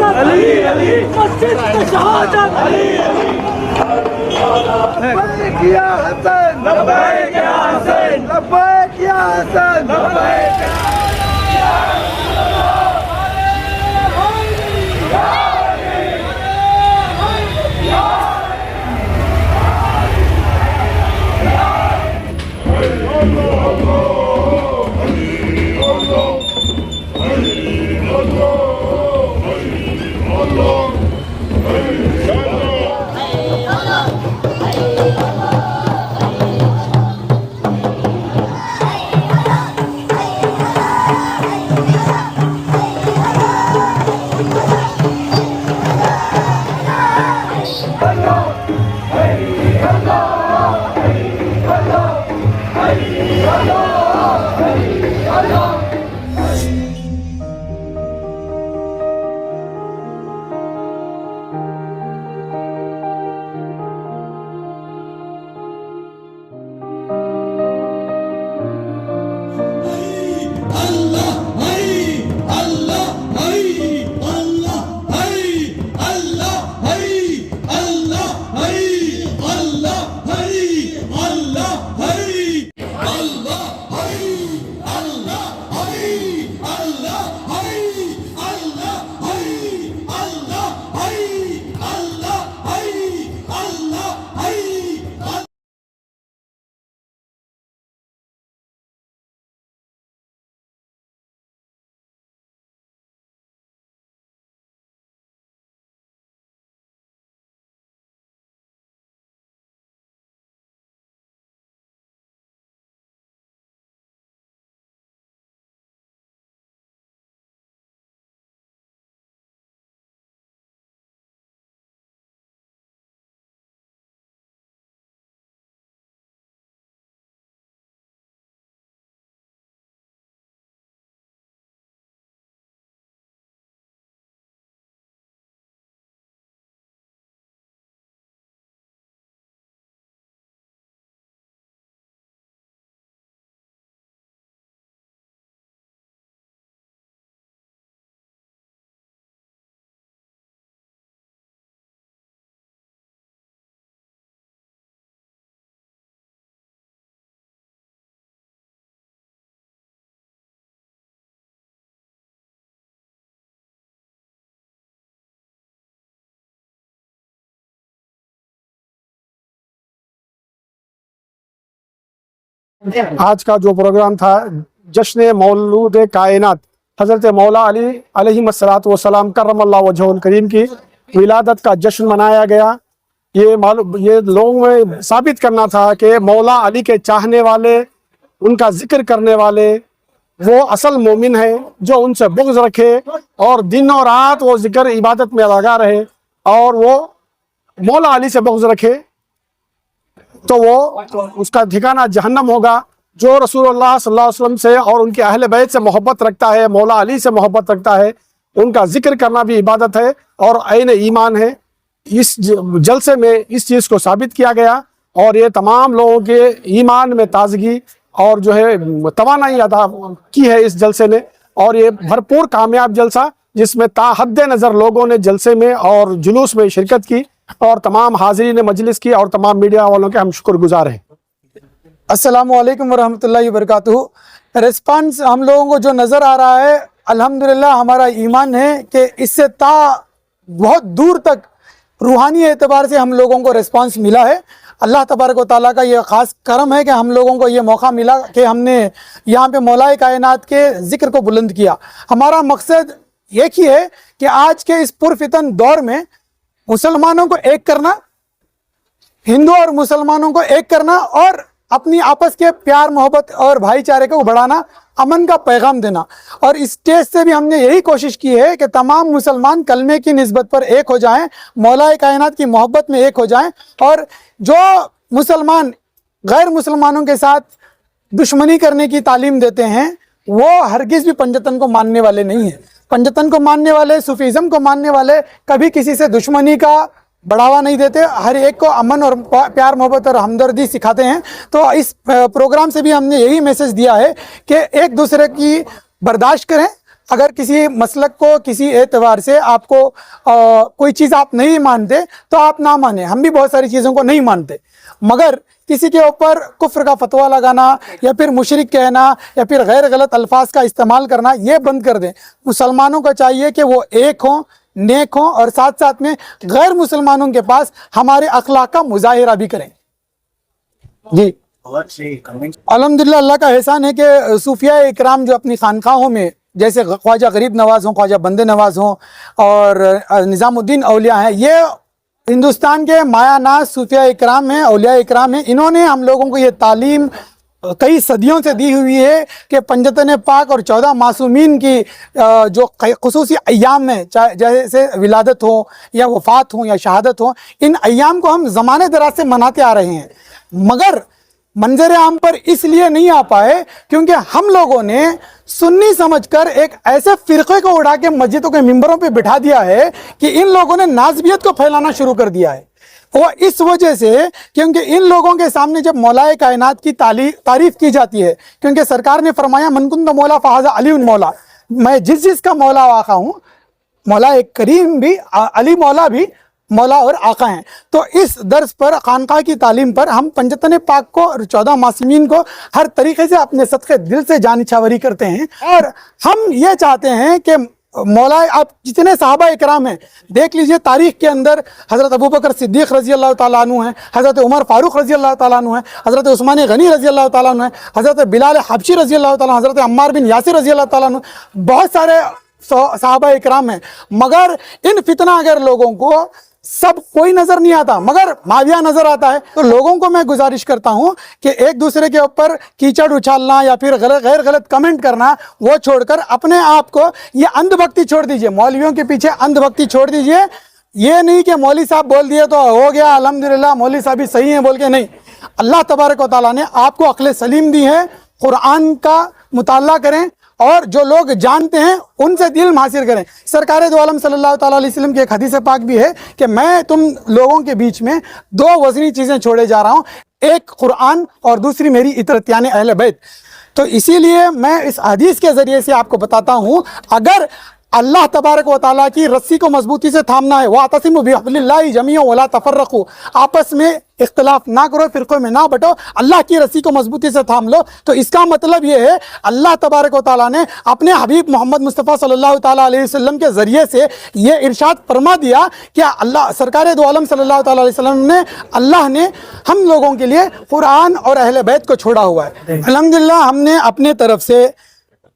مسجد میں شہادت لبیک یا حسن لبیک یا حسن لبیک یا حسن لبیک آج کا جو پروگرام تھا جشن مولود کائنات حضرت مولا علی علیہ السلام کرم اللہ وجہہ الکریم کی ولادت کا جشن منایا گیا۔ یہ لوگوں میں ثابت کرنا تھا کہ مولا علی کے چاہنے والے، ان کا ذکر کرنے والے وہ اصل مومن ہیں، جو ان سے بغض رکھے اور دن اور رات وہ ذکر عبادت میں لگا رہے اور وہ مولا علی سے بغض رکھے تو وہ اس کا ٹھکانہ جہنم ہوگا۔ جو رسول اللہ صلی اللہ علیہ وسلم سے اور ان کے اہل بیت سے محبت رکھتا ہے، مولا علی سے محبت رکھتا ہے، ان کا ذکر کرنا بھی عبادت ہے اور عین ایمان ہے۔ اس جلسے میں اس چیز کو ثابت کیا گیا اور یہ تمام لوگوں کے ایمان میں تازگی اور جو ہے توانائی ادا کی ہے اس جلسے نے، اور یہ بھرپور کامیاب جلسہ جس میں تا حد نظر لوگوں نے جلسے میں اور جلوس میں شرکت کی اور تمام حاضرین مجلس کی اور تمام میڈیا والوں کے ہم شکر گزار ہیں۔ السلام علیکم ورحمۃ اللہ وبرکاتہ۔ ریسپانس ہم لوگوں کو جو نظر آ رہا ہے، الحمدللہ ہمارا ایمان ہے کہ اس سے بہت دور تک روحانی اعتبار سے ہم لوگوں کو ریسپانس ملا ہے۔ اللہ تبارک و تعالیٰ کا یہ خاص کرم ہے کہ ہم لوگوں کو یہ موقع ملا کہ ہم نے یہاں پہ مولا کائنات کے ذکر کو بلند کیا۔ ہمارا مقصد ایک ہی ہے کہ آج کے اس پرفتن دور میں مسلمانوں کو ایک کرنا، ہندو اور مسلمانوں کو ایک کرنا اور اپنی آپس کے پیار محبت اور بھائی چارے کو بڑھانا، امن کا پیغام دینا۔ اور اس اسٹیج سے بھی ہم نے یہی کوشش کی ہے کہ تمام مسلمان کلمے کی نسبت پر ایک ہو جائیں، مولا کائنات کی محبت میں ایک ہو جائیں، اور جو مسلمان غیر مسلمانوں کے ساتھ دشمنی کرنے کی تعلیم دیتے ہیں وہ ہرگز بھی پنجتن کو ماننے والے نہیں ہیں۔ پنجتن کو ماننے والے، صوفیزم کو ماننے والے کبھی کسی سے دشمنی کا بڑھاوا نہیں دیتے، ہر ایک کو امن اور پیار محبت اور ہمدردی سکھاتے ہیں۔ تو اس پروگرام سے بھی ہم نے یہی میسج دیا ہے کہ ایک دوسرے کی برداشت کریں، اگر کسی مسلک کو کسی اعتبار سے آپ کو کوئی چیز آپ نہیں مانتے تو آپ نہ مانیں. ہم بھی بہت ساری چیزوں کو نہیں مانتے, مگر کسی کے اوپر کفر کا فتویٰ لگانا یا پھر مشرک کہنا یا پھر غیر غلط الفاظ کا استعمال کرنا یہ بند کر دیں. مسلمانوں کو چاہیے کہ وہ ایک ہوں, نیک ہوں, اور ساتھ ساتھ میں غیر مسلمانوں کے پاس ہمارے اخلاق کا مظاہرہ بھی کریں. جی الحمدللہ اللہ کا احسان ہے کہ صوفیاء اکرام جو اپنی خانقاہوں میں جیسے خواجہ غریب نواز ہوں, خواجہ بندے نواز ہوں اور نظام الدین اولیاء ہیں, یہ ہندوستان کے مایہ ناز صوفیاء اکرام ہیں, اولیاء اکرام ہیں. انہوں نے ہم لوگوں کو یہ تعلیم کئی صدیوں سے دی ہوئی ہے کہ پنجتن پاک اور 14 معصومین کی جو خصوصی ایام ہیں, جیسے ولادت ہو یا وفات ہوں یا شہادت ہو, ان ایام کو ہم زمانے دراز سے مناتے آ رہے ہیں, مگر منظر عام پر اس لیے نہیں آ پائے کیونکہ ہم لوگوں نے سنی سمجھ کر ایک ایسے فرقے کو اڑا کے مسجدوں کے ممبروں پہ بٹھا دیا ہے کہ ان لوگوں نے نازبیت کو پھیلانا شروع کر دیا ہے. وہ اس وجہ سے کیونکہ ان لوگوں کے سامنے جب مولا کائنات کی تعریف کی جاتی ہے, کیونکہ سرکار نے فرمایا من کنت مولا فہذا علی مولا, میں جس کا مولا و آقا ہوں, مولا کریم بھی, علی مولا بھی مولا اور آقا ہیں. تو اس درس پر, خانقاہ کی تعلیم پر ہم پنجتن پاک کو اور 14 معصومین کو ہر طریقے سے اپنے صدقے دل سے جان نچھاوری کرتے ہیں, اور ہم یہ چاہتے ہیں کہ مولا, آپ جتنے صحابہ اکرام ہیں دیکھ لیجئے تاریخ کے اندر, حضرت ابوبکر صدیق رضی اللہ تعالیٰ عنہ ہیں, حضرت عمر فاروق رضی اللہ تعالیٰ عنہ ہیں, حضرت عثمان غنی رضی اللہ تعالیٰ عنہ ہیں, حضرت بلال حبشی رضی اللہ تعالیٰ عنہ, حضرت عمار بن یاسر رضی اللہ تعالیٰ عنہ, بہت سارے صحابہ اکرام ہیں. مگر ان فتنہ اگر لوگوں کو سب کوئی نظر نہیں آتا مگر معاویہ نظر آتا ہے, تو لوگوں کو میں گزارش کرتا ہوں کہ ایک دوسرے کے اوپر کیچڑ اچھالنا یا پھر غیر غلط کمنٹ کرنا وہ چھوڑ کر اپنے آپ کو یہ اندھ بھکتی چھوڑ دیجئے, مولویوں کے پیچھے اندھ بھکتی چھوڑ دیجئے. یہ نہیں کہ مولوی صاحب بول دیے تو ہو گیا الحمدللہ مولوی صاحب بھی صحیح ہیں بول کے, نہیں. اللہ تبارک و تعالیٰ نے آپ کو عقل سلیم دی ہے, قرآن کا مطالعہ کریں اور جو لوگ جانتے ہیں ان سے علم حاصل کریں. سرکار دو عالم صلی اللہ تعالیٰ علیہ وسلم کی ایک حدیث پاک بھی ہے کہ میں تم لوگوں کے بیچ میں 2 وزنی چیزیں چھوڑے جا رہا ہوں, ایک قرآن اور دوسری میری اطرت یعنی اہل بیت. تو اسی لیے میں اس حدیث کے ذریعے سے آپ کو بتاتا ہوں, اگر اللہ تبارک و تعالیٰ کی رسی کو مضبوطی سے تھامنا ہے, وَاعْتَصِمُوا بِحَبْلِ اللَّهِ جَمِيعًا وَلَا تَفَرَّقُوا, آپس میں اختلاف نہ کرو, فرقوں میں نہ بٹو, اللہ کی رسی کو مضبوطی سے تھام لو. تو اس کا مطلب یہ ہے اللہ تبارک و تعالیٰ نے اپنے حبیب محمد مصطفیٰ صلی اللہ تعالیٰ علیہ وسلم کے ذریعے سے یہ ارشاد فرما دیا کہ اللہ سرکار دو عالم صلی اللہ تعالیٰ علیہ وسلم نے, اللہ نے ہم لوگوں کے لیے قرآن اور اہل بیت کو چھوڑا ہوا ہے. الحمدللہ ہم نے اپنے طرف سے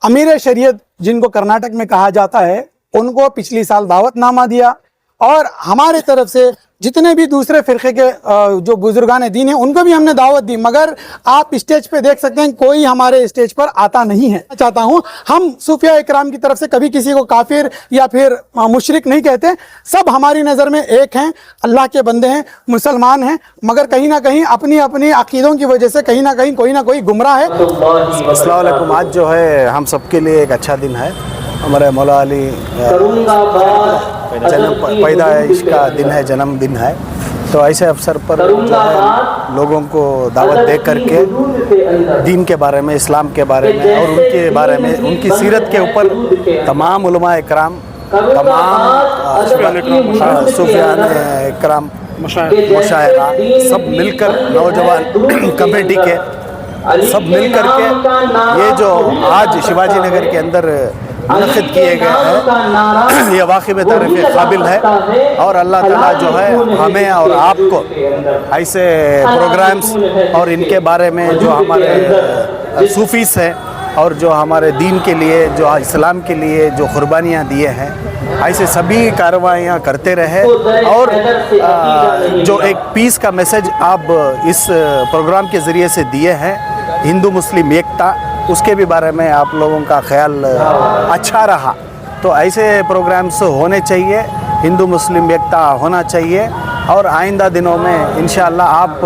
امیر شریعت جن کو کرناٹک میں کہا جاتا ہے ان کو پچھلی سال دعوت نامہ دیا, اور ہمارے طرف سے جتنے بھی دوسرے فرقے کے جو بزرگان دین ہیں ان کو بھی ہم نے دعوت دی, مگر آپ اسٹیج پہ دیکھ سکتے ہیں کوئی ہمارے اسٹیج پر آتا نہیں ہے. چاہتا ہوں ہم صوفیاء اکرام کی طرف سے کبھی کسی کو کافر یا پھر مشرک نہیں کہتے, سب ہماری نظر میں ایک ہیں, اللہ کے بندے ہیں, مسلمان ہیں, مگر کہیں نہ کہیں اپنی اپنی عقیدوں کی وجہ سے کہیں نہ کوئی گمراہ ہے. السلام علیکم. آج جو ہے ہم سب کے لیے ایک اچھا دن ہے, ہمارے مولا علی پیدائش کا دن ہے, جنم دن ہے. تو ایسے افسر پر جو ہے لوگوں کو دعوت دے کر کے دین کے بارے میں, اسلام کے بارے میں اور ان کے بارے میں, ان کی سیرت کے اوپر تمام علماء اکرام, تمام صوفیان اکرام, مشاعرہ سب مل کر, نوجوان کمیٹی کے سب مل کر کے یہ جو آج شیواجی نگر کے اندر منعقد کیے گئے ہیں یہ واقعی میں تعریف قابل ہے. اور اللہ تعالیٰ جو ہے ہمیں اور آپ کو ایسے پروگرامز اور ان کے بارے میں جو ہمارے صوفیس ہیں اور جو ہمارے دین کے لیے, جو اسلام کے لیے جو قربانیاں دیے ہیں, ایسے سبھی کارروائیاں کرتے رہے. اور جو ایک پیس کا میسج آپ اس پروگرام کے ذریعے سے دیے ہیں, ہندو مسلم ایکتا, اس کے بھی بارے میں آپ لوگوں کا خیال اچھا رہا. تو ایسے پروگرامز ہونے چاہیے, ہندو مسلم ایکتا ہونا چاہیے, اور آئندہ دنوں میں انشاءاللہ آپ